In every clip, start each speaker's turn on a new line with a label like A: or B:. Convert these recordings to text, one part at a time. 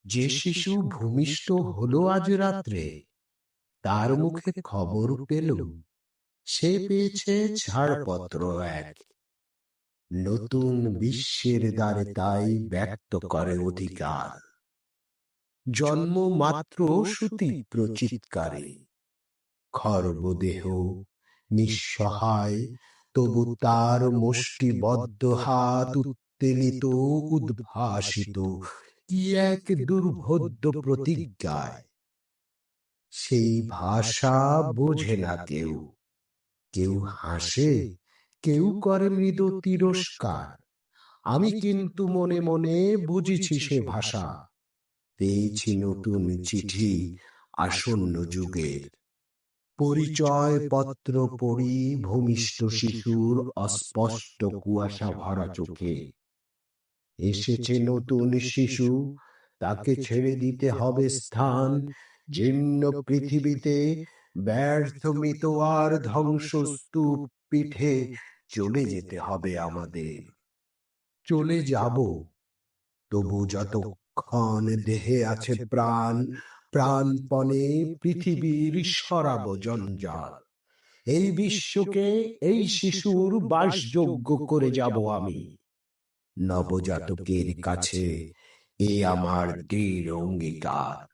A: যে শিশু ভূমিষ্ঠ হলো আজ রাত্রে, তার মুখে খবর পেলুম, সে পেয়েছে ছাড়পত্র এক। নতুন বিশ্বের দ্বারে তাই ব্যক্ত করে অধিকার। জন্ম মাত্র সুতীব্র চিৎকারে, খর্বদেহ নিঃসহায়, তবু তার মুষ্টিবদ্ধ হাত উত্তেলিত, উদ্ভাসিত কি এক দুর্বোধ্য প্রতিজ্ঞায়। সেই ভাষা বোঝে না কেউ, কেউ হাসে, কেউ করে মৃদু তিরস্কার। আমি কিন্তু মনে মনে বুঝেছি সে ভাষা, পেয়েছি নতুন চিঠি আসন্ন যুগের। পরিচয় পত্র পড়ি ভূমিষ্ঠ শিশুর অস্পষ্ট কুয়াশা ভরা চোখে। এসেছে নতুন শিশু, তাকে ছেড়ে দিতে হবে স্থান জীর্ণ পৃথিবীতে। ব্যর্থ মৃত আর ধ্বংসস্তূপ পিঠে চলে যেতে হবে আমাদের। চলে যাব, তবু যতক্ষণ দেহে আছে প্রাণ, প্রাণপণে পৃথিবীর সরাব জঞ্জাল। এই বিশ্বকে এই শিশুর বাসযোগ্য করে যাব আমি। নবজাতকের কাছে এ আমার দৃঢ় অঙ্গীকার।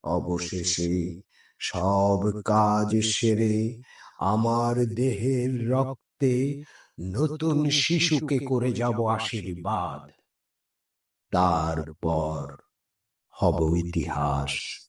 A: অবশেষে সব কাজ সেরে আমার দেহের রক্তে নতুন শিশুকে করে যাব আশীর্বাদ। তারপর হব ইতিহাস।